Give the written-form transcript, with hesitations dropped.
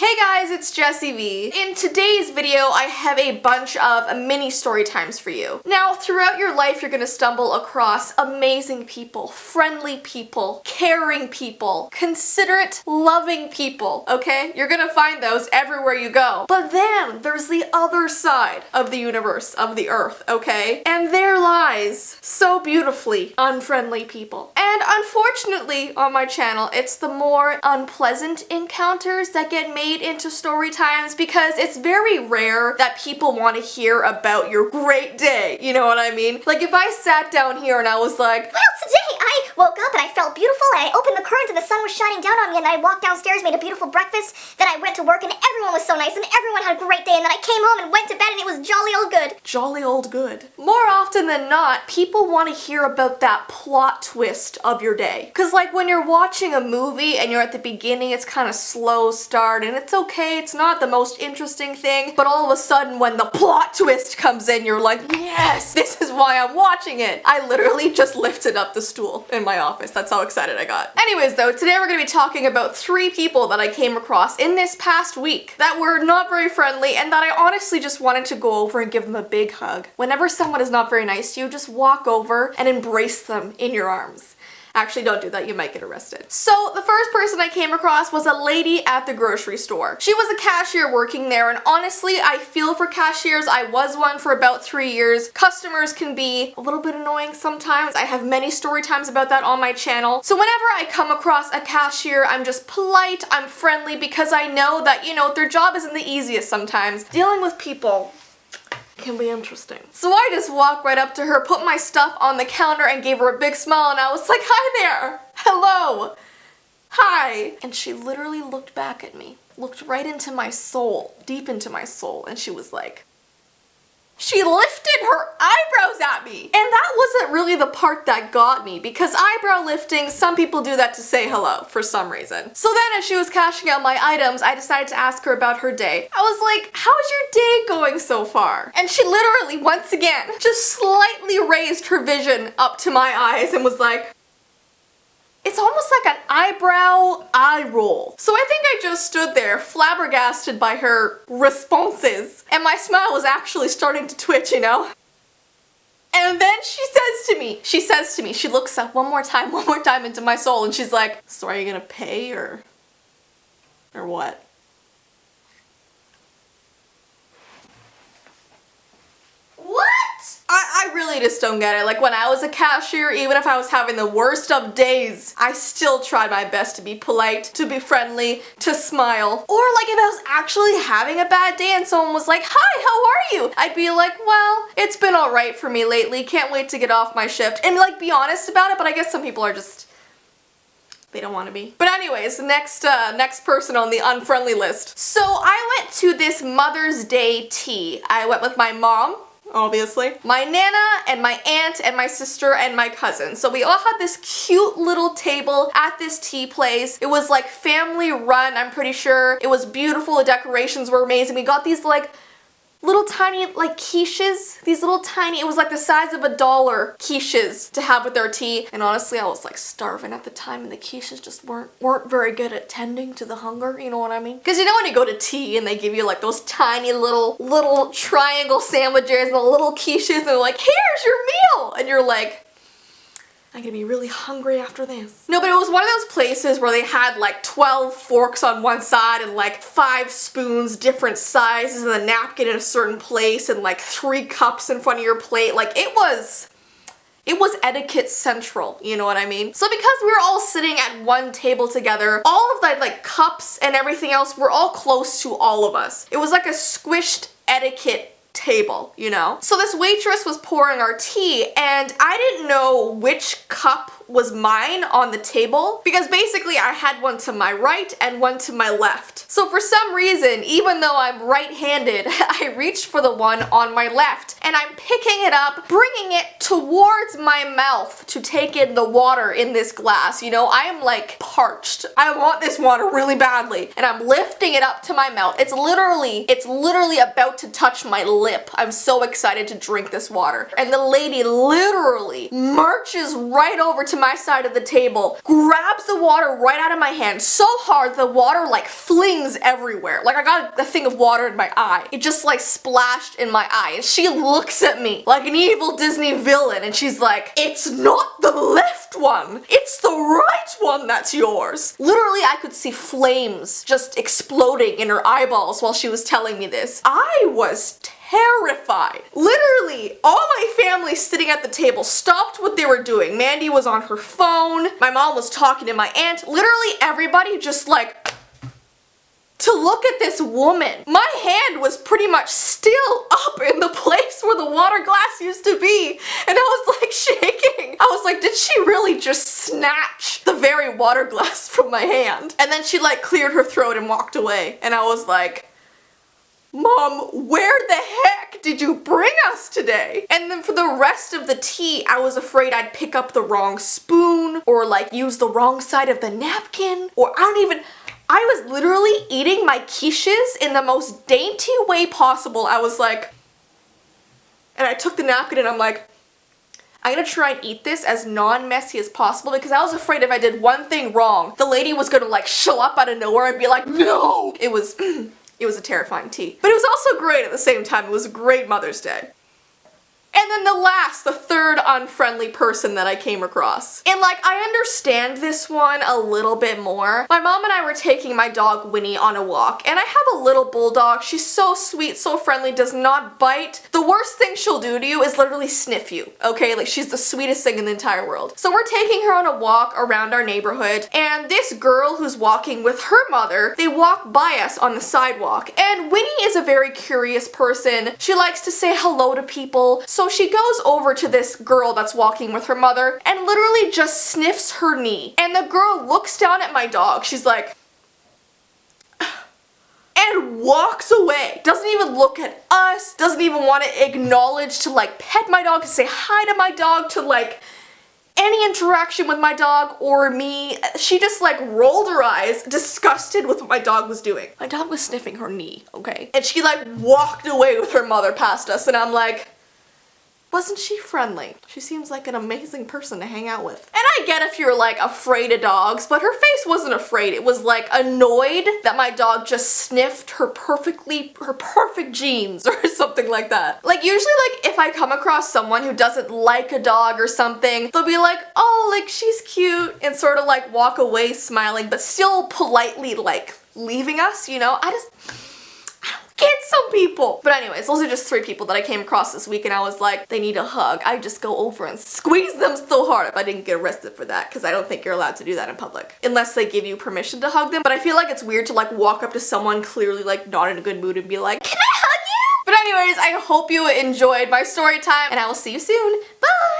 Hey guys, it's Jessii Vee. In today's video, I have a bunch of mini story times for you. Now, throughout your life, you're gonna stumble across amazing people, friendly people, caring people, considerate, loving people, okay? You're gonna find those everywhere you go. But then, there's the other side of the universe, of the earth, okay? And there lies, so beautifully, unfriendly people. And unfortunately, on my channel, it's the more unpleasant encounters that get made into story times because it's very rare that people want to hear about your great day. You know what I mean? Like if I sat down here and I was like, well, today I woke up and I felt beautiful and I opened the curtains and the sun was shining down on me and I walked downstairs, made a beautiful breakfast, then I went to work and everyone was so nice and everyone had a great day, and then I came home and went to bed and it was jolly old good. Jolly old good. More often than not, people want to hear about that plot twist of your day. Cause like when you're watching a movie and you're at the beginning, it's kind of slow start and it's okay, it's not the most interesting thing, but all of a sudden when the plot twist comes in, you're like, yes, this is why I'm watching it. I literally just lifted up the stool in my office. That's how excited I got. Anyways though, today we're gonna be talking about 3 people that I came across in this past week that were not very friendly and that I honestly just wanted to go over and give them a big hug. Whenever someone is not very nice to you, just walk over and embrace them in your arms. Actually, don't do that, you might get arrested. So the first person I came across was a lady at the grocery store. She was a cashier working there, and honestly, I feel for cashiers. I was one for about 3 years. Customers can be a little bit annoying sometimes. I have many story times about that on my channel. So whenever I come across a cashier, I'm just polite, I'm friendly, because I know that, you know, their job isn't the easiest sometimes. Dealing with people can be interesting. So I just walked right up to her, put my stuff on the counter and gave her a big smile, and I was like, hi there, hello, hi. And she literally looked back at me, looked right into my soul, deep into my soul, and she was like, she lifted her eyebrows at me. And that wasn't really the part that got me, because eyebrow lifting, some people do that to say hello for some reason. So then as she was cashing out my items, I decided to ask her about her day. I was like, how's your day going so far? And she literally, once again, just slightly raised her vision up to my eyes and was like, it's almost like an eyebrow eye roll. So I think I just stood there flabbergasted by her responses, and my smile was actually starting to twitch, you know? And then she says to me, she looks up one more time into my soul, and she's like, so are you gonna pay or what? I really just don't get it. Like when I was a cashier, even if I was having the worst of days, I still tried my best to be polite, to be friendly, to smile. Or like if I was actually having a bad day and someone was like, hi, how are you? I'd be like, well, it's been alright for me lately. Can't wait to get off my shift. And like be honest about it, but I guess some people are just, they don't want to be. But anyways, next person on the unfriendly list. So I went to this Mother's Day tea. I went with my mom, obviously, my nana and my aunt and my sister and my cousin. So we all had this cute little table at this tea place. It was like family run, I'm pretty sure. It was beautiful, the decorations were amazing. We got these like little tiny like quiches, these little tiny, it was like the size of $1 quiches to have with our tea. And honestly, I was like starving at the time and the quiches just weren't very good at tending to the hunger, you know what I mean? Because you know when you go to tea and they give you like those tiny little triangle sandwiches and the little quiches and they're like, here's your meal! And you're like, I'm gonna be really hungry after this. No, but it was one of those places where they had like 12 forks on one side and like 5 spoons, different sizes, and the napkin in a certain place and like 3 cups in front of your plate. Like it was etiquette central, you know what I mean? So because we were all sitting at one table together, all of the like cups and everything else were all close to all of us. It was like a squished etiquette table, you know? So this waitress was pouring our tea and I didn't know which cup was mine on the table because basically I had one to my right and one to my left. So for some reason, even though I'm right-handed, I reached for the one on my left and I'm picking it up, bringing it towards my mouth to take in the water in this glass. You know, I am like parched. I want this water really badly and I'm lifting it up to my mouth. It's literally about to touch my lip. I'm so excited to drink this water. And the lady literally marches right over to to my side of the table, grabs the water right out of my hand so hard the water like flings everywhere. Like I got a thing of water in my eye. It just like splashed in my eye. And she looks at me like an evil Disney villain and she's like, it's not the left one, it's the right one that's yours. Literally, I could see flames just exploding in her eyeballs while she was telling me this. I was terrified. Literally, all my family sitting at the table stopped what they were doing. Mandy was on her phone. My mom was talking to my aunt. Literally, everybody just like to look at this woman. My hand was pretty much still up in the place where the water glass used to be. And I was like shaking. I was like, did she really just snatch the very water glass from my hand? And then she like cleared her throat and walked away. And I was like, Mom, where the heck did you bring us today? And then for the rest of the tea, I was afraid I'd pick up the wrong spoon or like use the wrong side of the napkin, or I was literally eating my quiches in the most dainty way possible. I was like, and I took the napkin and I'm like, I'm gonna try and eat this as non-messy as possible because I was afraid if I did one thing wrong, the lady was gonna like show up out of nowhere and be like, no! It was a terrifying tea. But it was also great at the same time. It was a great Mother's Day. And then the third unfriendly person that I came across. And like, I understand this one a little bit more. My mom and I were taking my dog Winnie on a walk, and I have a little bulldog. She's so sweet, so friendly, does not bite. The worst thing she'll do to you is literally sniff you, okay? Like, she's the sweetest thing in the entire world. So we're taking her on a walk around our neighborhood, and this girl who's walking with her mother, they walk by us on the sidewalk. And Winnie is a very curious person. She likes to say hello to people, so she goes over to this girl that's walking with her mother and literally just sniffs her knee. And the girl looks down at my dog. She's like, and walks away. Doesn't even look at us, doesn't even want to acknowledge to like pet my dog, to say hi to my dog, to like any interaction with my dog or me. She just like rolled her eyes, disgusted with what my dog was doing. My dog was sniffing her knee, okay? And she like walked away with her mother past us, and I'm like, wasn't she friendly? She seems like an amazing person to hang out with. And I get if you're like afraid of dogs, but her face wasn't afraid. It was like annoyed that my dog just sniffed her perfect jeans or something like that. Like usually like if I come across someone who doesn't like a dog or something, they'll be like, oh, like she's cute, and sort of like walk away smiling, but still politely like leaving us, you know? I don't get some people. But anyways, those are just 3 people that I came across this week and I was like, they need a hug. I just go over and squeeze them so hard if I didn't get arrested for that, because I don't think you're allowed to do that in public. Unless they give you permission to hug them. But I feel like it's weird to like walk up to someone clearly like not in a good mood and be like, can I hug you? But anyways, I hope you enjoyed my story time and I will see you soon. Bye!